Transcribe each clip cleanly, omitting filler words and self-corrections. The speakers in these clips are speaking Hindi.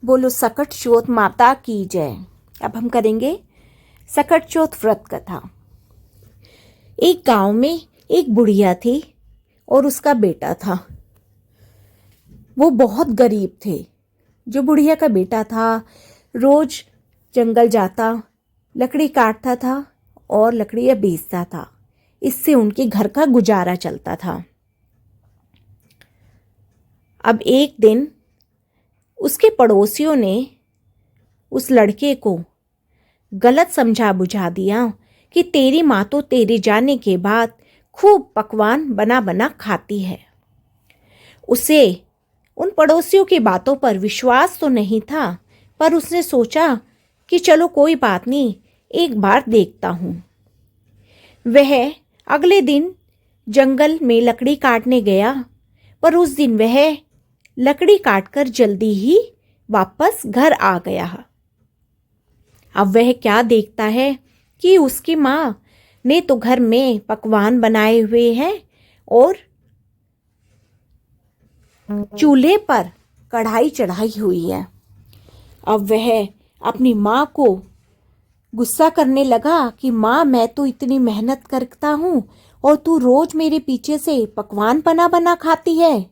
बोलो सकट चौथ माता की जय। अब हम करेंगे सकट चौथ व्रत कथा। एक गांव में एक बुढ़िया थी और उसका बेटा था। वो बहुत गरीब थे। जो बुढ़िया का बेटा था रोज जंगल जाता, लकड़ी काटता था और लकड़ियाँ बेचता था। इससे उनके घर का गुजारा चलता था। अब एक दिन उसके पड़ोसियों ने उस लड़के को गलत समझा बुझा दिया कि तेरी माँ तो तेरे जाने के बाद खूब पकवान बना बना खाती है। उसे उन पड़ोसियों की बातों पर विश्वास तो नहीं था, पर उसने सोचा कि चलो कोई बात नहीं, एक बार देखता हूँ। वह अगले दिन जंगल में लकड़ी काटने गया, पर उस दिन वह लकड़ी काटकर जल्दी ही वापस घर आ गया। अब वह क्या देखता है कि उसकी माँ ने तो घर में पकवान बनाए हुए हैं और चूल्हे पर कढ़ाई चढ़ाई हुई है। अब वह अपनी माँ को गुस्सा करने लगा कि माँ, मैं तो इतनी मेहनत करता हूँ और तू रोज मेरे पीछे से पकवान बना बना खाती है।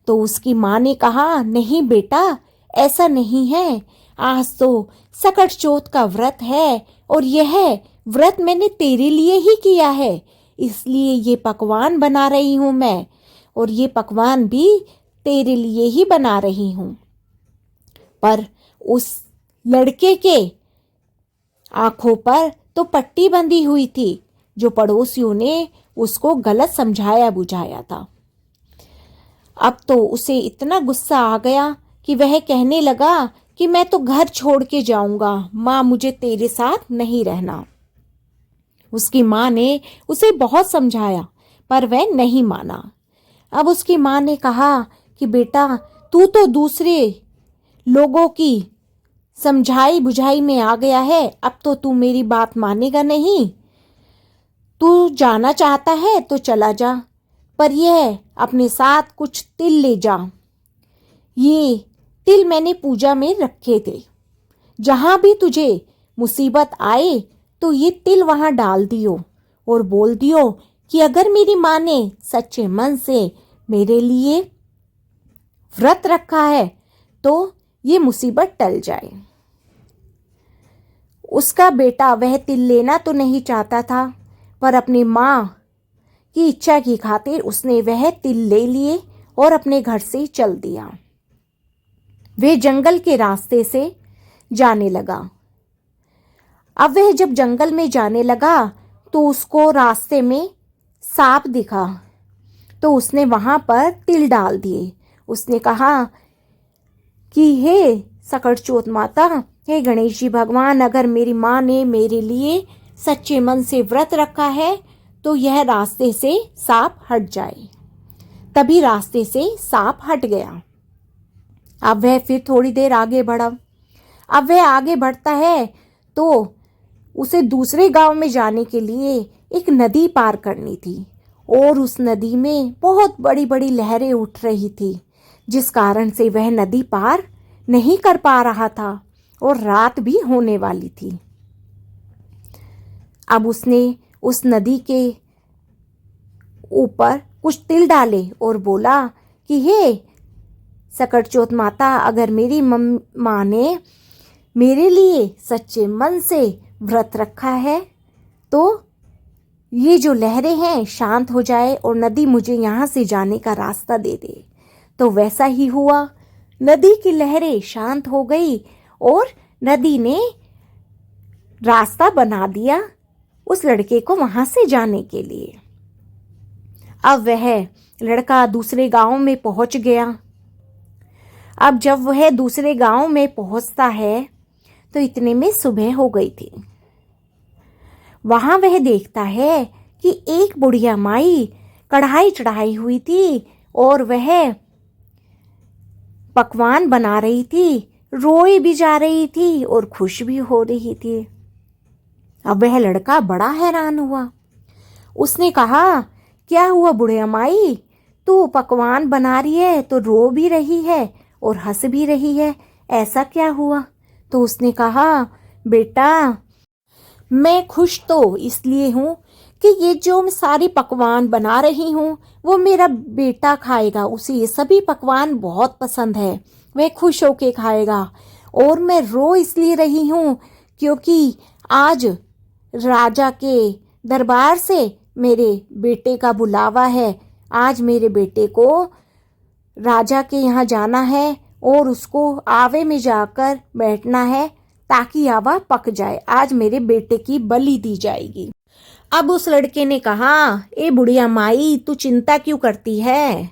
तो उसकी माँ ने कहा, नहीं बेटा, ऐसा नहीं है। आज तो सकट चौथ का व्रत है और यह व्रत मैंने तेरे लिए ही किया है, इसलिए ये पकवान बना रही हूँ मैं, और ये पकवान भी तेरे लिए ही बना रही हूँ। पर उस लड़के के आंखों पर तो पट्टी बंधी हुई थी, जो पड़ोसियों ने उसको गलत समझाया बुझाया था। अब तो उसे इतना गुस्सा आ गया कि वह कहने लगा कि मैं तो घर छोड़ के जाऊंगा, माँ मुझे तेरे साथ नहीं रहना। उसकी माँ ने उसे बहुत समझाया पर वह नहीं माना। अब उसकी माँ ने कहा कि बेटा, तू तो दूसरे लोगों की समझाई बुझाई में आ गया है, अब तो तू मेरी बात मानेगा नहीं। तू जाना चाहता है तो चला जा, पर यह अपने साथ कुछ तिल ले जा। ये तिल मैंने पूजा में रखे थे, जहां भी तुझे मुसीबत आए तो ये तिल वहां डाल दियो और बोल दियो कि अगर मेरी माँ ने सच्चे मन से मेरे लिए व्रत रखा है तो ये मुसीबत टल जाए। उसका बेटा वह तिल लेना तो नहीं चाहता था, पर अपनी माँ की इच्छा की खातिर उसने वह तिल ले लिए और अपने घर से चल दिया। वह जंगल के रास्ते से जाने लगा। अब वह जब जंगल में जाने लगा तो उसको रास्ते में सांप दिखा, तो उसने वहां पर तिल डाल दिए। उसने कहा कि हे सकट चौथ माता, हे गणेश जी भगवान, अगर मेरी माँ ने मेरे लिए सच्चे मन से व्रत रखा है तो यह रास्ते से सांप हट जाए। तभी रास्ते से सांप हट गया। अब वह फिर थोड़ी देर आगे बढ़ा। अब वह आगे बढ़ता है तो उसे दूसरे गांव में जाने के लिए एक नदी पार करनी थी, और उस नदी में बहुत बड़ी बड़ी लहरें उठ रही थी, जिस कारण से वह नदी पार नहीं कर पा रहा था और रात भी होने वाली थी। अब उसने उस नदी के ऊपर कुछ तिल डाले और बोला कि हे सकट चौथ माता, अगर मेरी माँ ने मेरे लिए सच्चे मन से व्रत रखा है तो ये जो लहरें हैं शांत हो जाए और नदी मुझे यहाँ से जाने का रास्ता दे दे। तो वैसा ही हुआ। नदी की लहरें शांत हो गई और नदी ने रास्ता बना दिया उस लड़के को वहां से जाने के लिए। अब वह लड़का दूसरे गांव में पहुंच गया। अब जब वह दूसरे गांव में पहुंचता है तो इतने में सुबह हो गई थी। वहां वह देखता है कि एक बुढ़िया माई कढ़ाई चढ़ाई हुई थी और वह पकवान बना रही थी, रोई भी जा रही थी और खुश भी हो रही थी। अब वह लड़का बड़ा हैरान हुआ। उसने कहा, क्या हुआ बुढ़िया माई, तू पकवान बना रही है तो रो भी रही है और हंस भी रही है, ऐसा क्या हुआ? तो उसने कहा, बेटा मैं खुश तो इसलिए हूँ कि ये जो मैं सारी पकवान बना रही हूँ वो मेरा बेटा खाएगा, उसे ये सभी पकवान बहुत पसंद है, वह खुश होके खाएगा। और मैं रो इसलिए रही हूँ क्योंकि आज राजा के दरबार से मेरे बेटे का बुलावा है। आज मेरे बेटे को राजा के यहाँ जाना है और उसको आवे में जाकर बैठना है ताकि आवा पक जाए। आज मेरे बेटे की बलि दी जाएगी। अब उस लड़के ने कहा, ए बुढ़िया माई, तू चिंता क्यों करती है?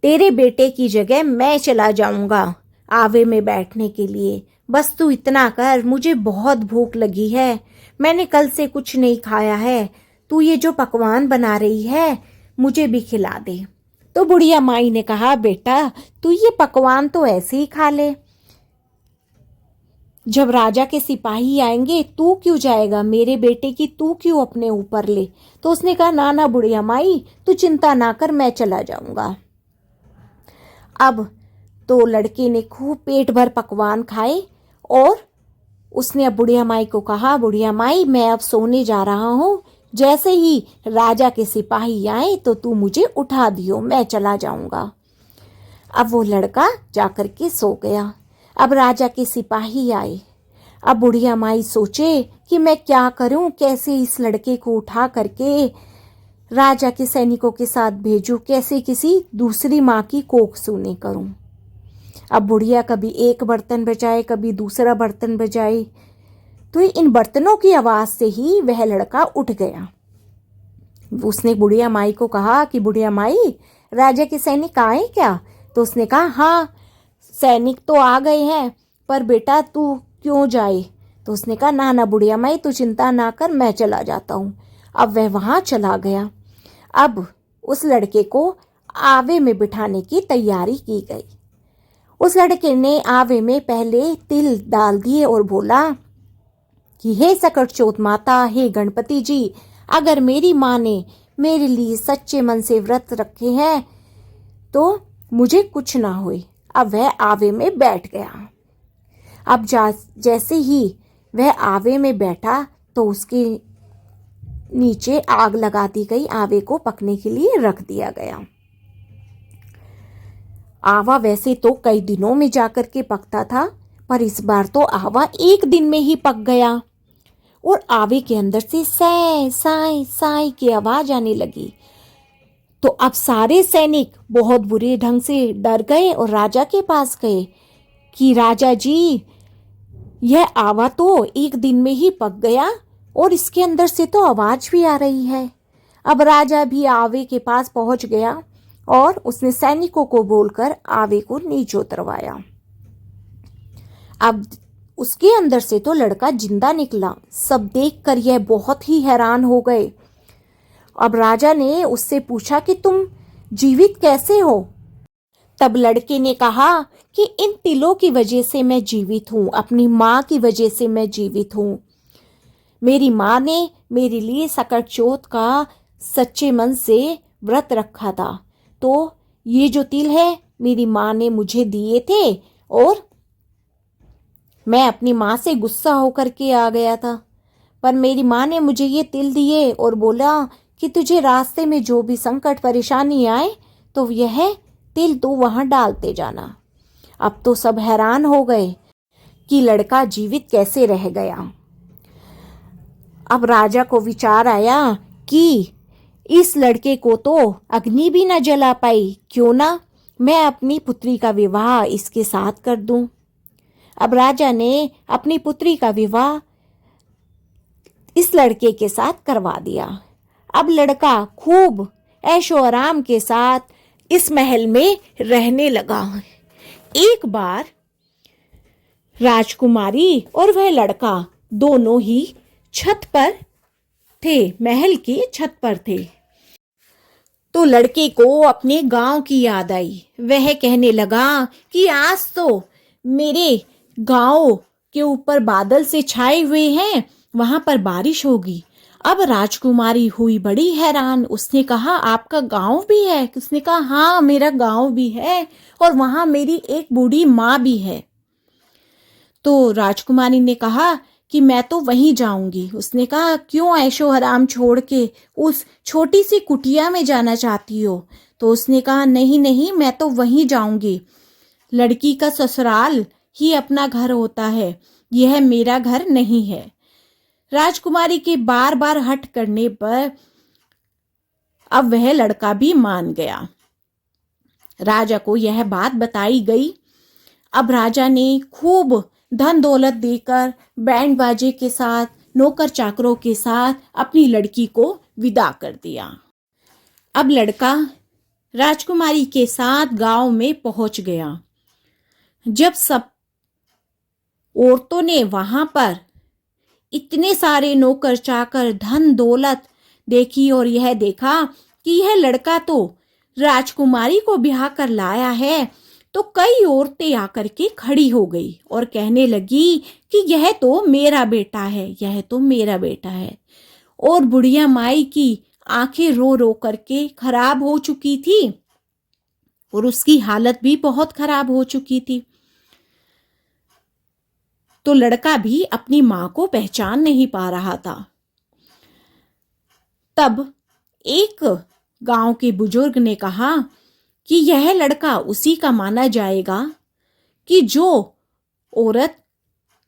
तेरे बेटे की जगह मैं चला जाऊंगा आवे में बैठने के लिए। बस तू इतना कर, मुझे बहुत भूख लगी है, मैंने कल से कुछ नहीं खाया है। तू ये जो पकवान बना रही है मुझे भी खिला दे। तो बुढ़िया माई ने कहा, बेटा तू ये पकवान तो ऐसे ही खा ले, जब राजा के सिपाही आएंगे तू क्यों जाएगा, मेरे बेटे की तू क्यों अपने ऊपर ले। तो उसने कहा, ना ना बुढ़िया माई, तू चिंता ना कर, मैं चला जाऊंगा। अब तो लड़के ने खूब पेट भर पकवान खाए और उसने अब बुढ़िया माई को कहा, बुढ़िया माई मैं अब सोने जा रहा हूँ, जैसे ही राजा के सिपाही आए तो तू मुझे उठा दियो, मैं चला जाऊंगा। अब वो लड़का जाकर के सो गया। अब राजा के सिपाही आए। अब बुढ़िया माई सोचे कि मैं क्या करूं, कैसे इस लड़के को उठा करके राजा के सैनिकों के साथ भेजूं, कैसे किसी दूसरी माँ की कोख सूनी करूं। अब बुढ़िया कभी एक बर्तन बजाए, कभी दूसरा बर्तन बजाए, तो इन बर्तनों की आवाज से ही वह लड़का उठ गया। उसने बुढ़िया माई को कहा कि बुढ़िया माई, राजा के सैनिक आए क्या? तो उसने कहा, हाँ सैनिक तो आ गए हैं, पर बेटा तू क्यों जाए? तो उसने कहा, ना ना बुढ़िया माई, तू चिंता ना कर, मैं चला जाता हूँ। अब वह वहाँ चला गया। अब उस लड़के को आवे में बिठाने की तैयारी की गई। उस लड़के ने आवे में पहले तिल डाल दिए और बोला कि हे सकटचोत माता, हे गणपति जी, अगर मेरी माँ ने मेरे लिए सच्चे मन से व्रत रखे हैं तो मुझे कुछ ना होए। अब वह आवे में बैठ गया। अब जैसे ही वह आवे में बैठा तो उसके नीचे आग लगा दी गई, आवे को पकने के लिए रख दिया गया। आवा वैसे तो कई दिनों में जाकर के पकता था, पर इस बार तो आवा एक दिन में ही पक गया और आवे के अंदर से सै साई साई की आवाज आने लगी। तो अब सारे सैनिक बहुत बुरे ढंग से डर गए और राजा के पास गए कि राजा जी, यह आवा तो एक दिन में ही पक गया और इसके अंदर से तो आवाज भी आ रही है। अब राजा भी आवे के पास पहुंच गया और उसने सैनिकों को बोलकर आवे को नीचे उतरवाया। अब उसके अंदर से तो लड़का जिंदा निकला। सब देखकर यह बहुत ही हैरान हो गए। अब राजा ने उससे पूछा कि तुम जीवित कैसे हो? तब लड़के ने कहा कि इन तिलों की वजह से मैं जीवित हूँ, अपनी माँ की वजह से मैं जीवित हूँ। मेरी माँ ने मेरे लिए सकटचोत का सच्चे मन से व्रत रखा था, तो ये जो तिल है मेरी माँ ने मुझे दिए थे और मैं अपनी माँ से गुस्सा होकर के आ गया था, पर मेरी माँ ने मुझे ये तिल दिए और बोला कि तुझे रास्ते में जो भी संकट परेशानी आए तो यह तिल तू वहां डालते जाना। अब तो सब हैरान हो गए कि लड़का जीवित कैसे रह गया। अब राजा को विचार आया कि इस लड़के को तो अग्नि भी न जला पाई, क्यों ना मैं अपनी पुत्री का विवाह इसके साथ कर दूं। अब राजा ने अपनी पुत्री का विवाह इस लड़के के साथ करवा दिया। अब लड़का खूब ऐशो आराम के साथ इस महल में रहने लगा। एक बार राजकुमारी और वह लड़का दोनों ही छत पर थे, महल की छत पर थे। तो लड़के को अपने गांव की याद आई। वह कहने लगा कि आज तो मेरे गांव के ऊपर बादल से छाए हुए हैं, वहां पर बारिश होगी। अब राजकुमारी हुई बड़ी हैरान। उसने कहा आपका गांव भी है? उसने कहा हाँ मेरा गांव भी है और वहां मेरी एक बूढ़ी माँ भी है। तो राजकुमारी ने कहा कि मैं तो वहीं जाऊंगी। उसने कहा क्यों ऐशो आराम छोड़ के उस छोटी सी कुटिया में जाना चाहती हो? तो उसने कहा नहीं नहीं, मैं तो वहीं जाऊंगी। लड़की का ससुराल ही अपना घर होता है, यह मेरा घर नहीं है। राजकुमारी के बार बार हट करने पर अब वह लड़का भी मान गया। राजा को यह बात बताई गई। अब राजा ने खूब धन दौलत देकर बैंड बाजे के साथ नौकर चाकरों के साथ अपनी लड़की को विदा कर दिया। अब लड़का राजकुमारी के साथ गांव में पहुंच गया। जब सब औरतों ने वहां पर इतने सारे नौकर चाकर धन दौलत देखी और यह देखा कि यह लड़का तो राजकुमारी को ब्याह कर लाया है, तो कई औरतें आकर के खड़ी हो गई और कहने लगी कि यह तो मेरा बेटा है, यह तो मेरा बेटा है। और बुढ़िया माई की आंखें रो रो करके खराब हो चुकी थी और उसकी हालत भी बहुत खराब हो चुकी थी। तो लड़का भी अपनी मां को पहचान नहीं पा रहा था। तब एक गांव के बुजुर्ग ने कहा कि यह लड़का उसी का माना जाएगा कि जो औरत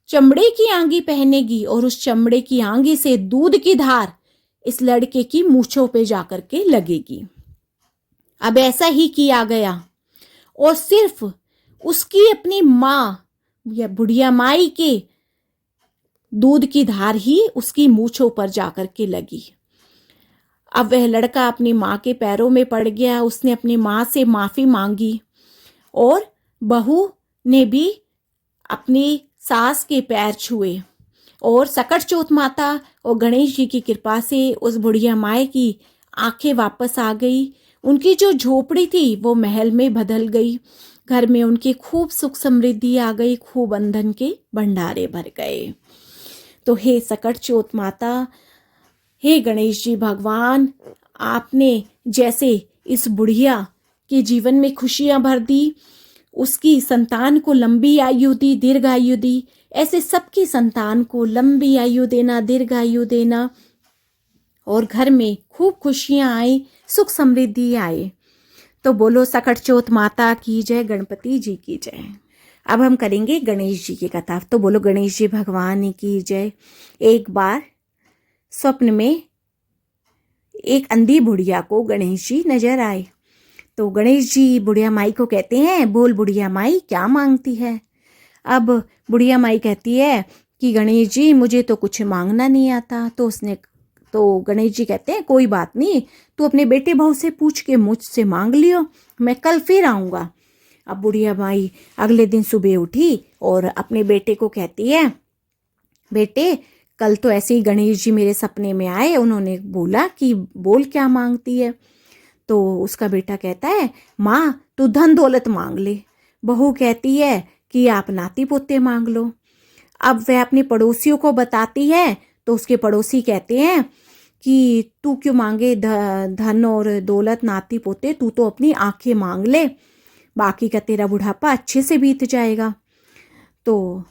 चमड़े की आंगी पहनेगी और उस चमड़े की आंगी से दूध की धार इस लड़के की मूंछों पे जाकर के लगेगी। अब ऐसा ही किया गया और सिर्फ उसकी अपनी मां या बुढ़िया माई के दूध की धार ही उसकी मूंछों पर जाकर के लगी। अब वह लड़का अपनी माँ के पैरों में पड़ गया। उसने अपनी माँ से माफ़ी मांगी और बहू ने भी अपनी सास के पैर छुए और सकट चौथ माता और गणेश जी की कृपा से उस बुढ़िया माई की आंखें वापस आ गई। उनकी जो झोपड़ी थी वो महल में बदल गई। घर में उनकी खूब सुख समृद्धि आ गई, खूब अंधन के भंडारे भर गए। तो हे सकट चौथ माता, हे गणेश जी भगवान, आपने जैसे इस बुढ़िया के जीवन में खुशियां भर दी, उसकी संतान को लंबी आयु दी, दीर्घ आयु दी, ऐसे सबकी संतान को लंबी आयु देना, दीर्घ आयु देना और घर में खूब खुशियां आई, सुख समृद्धि आए। तो बोलो सकट चौथ माता की जय, गणपति जी की जय। अब हम करेंगे गणेश जी की कथा। तो बोलो गणेश जी भगवान की जय। एक बार स्वप्न में एक अंधी बुढ़िया को गणेश जी नजर आए। तो गणेश जी बुढ़िया माई को कहते हैं बोल बुढ़िया माई क्या मांगती है। अब बुढ़िया माई कहती है कि गणेश जी मुझे तो कुछ मांगना नहीं आता। तो गणेश जी कहते हैं कोई बात नहीं, तू अपने बेटे बहू से पूछ के मुझसे मांग लियो, मैं कल फिर आऊँगा। अब बुढ़िया माई अगले दिन सुबह उठी और अपने बेटे को कहती है बेटे कल तो ऐसे ही गणेश जी मेरे सपने में आए, उन्होंने बोला कि बोल क्या मांगती है। तो उसका बेटा कहता है माँ तू धन दौलत मांग ले। बहू कहती है कि आप नाती पोते मांग लो। अब वह अपने पड़ोसियों को बताती है तो उसके पड़ोसी कहते हैं कि तू क्यों मांगे धन और दौलत नाती पोते, तू तो अपनी आंखें मांग ले, बाकी का तेरा बुढ़ापा अच्छे से बीत जाएगा। तो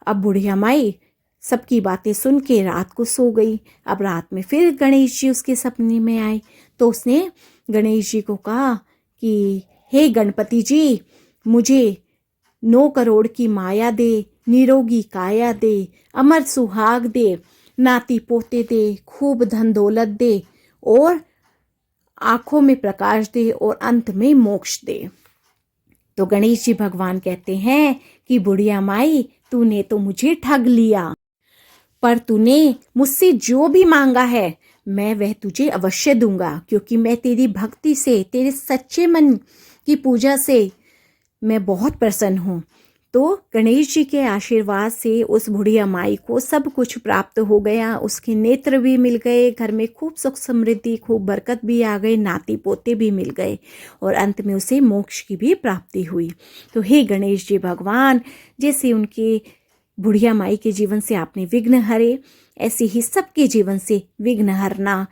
अब बुढ़िया माई सबकी बातें सुन के रात को सो गई। अब रात में फिर गणेश जी उसके सपने में आए। तो उसने गणेश जी को कहा कि हे गणपति जी मुझे 9 करोड़ की माया दे, निरोगी काया दे, अमर सुहाग दे, नाती पोते दे, खूब धन दौलत दे और आंखों में प्रकाश दे और अंत में मोक्ष दे। तो गणेश जी भगवान कहते हैं कि बुढ़िया माई तूने तो मुझे ठग लिया, पर तूने मुझसे जो भी मांगा है मैं वह तुझे अवश्य दूंगा, क्योंकि मैं तेरी भक्ति से, तेरे सच्चे मन की पूजा से मैं बहुत प्रसन्न हूँ। तो गणेश जी के आशीर्वाद से उस बुढ़िया माई को सब कुछ प्राप्त हो गया। उसके नेत्र भी मिल गए, घर में खूब सुख समृद्धि, खूब बरकत भी आ गई, नाती पोते भी मिल गए और अंत में उसे मोक्ष की भी प्राप्ति हुई। तो हे गणेश जी भगवान, जैसे उनके बुढ़िया माई के जीवन से आपने विघ्न हरे, ऐसे ही सबके जीवन से विघ्न हरना,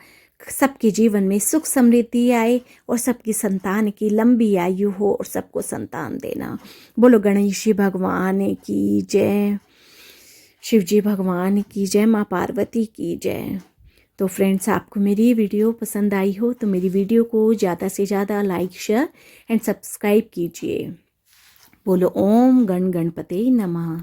सबके जीवन में सुख समृद्धि आए और सबकी संतान की लंबी आयु हो और सबको संतान देना। बोलो गणेश जी भगवान की जय, शिव जी भगवान की जय, माँ पार्वती की जय। तो फ्रेंड्स, आपको मेरी वीडियो पसंद आई हो तो मेरी वीडियो को ज़्यादा से ज़्यादा लाइक, शेयर एंड सब्सक्राइब कीजिए। बोलो ओम गण गणपते नमः।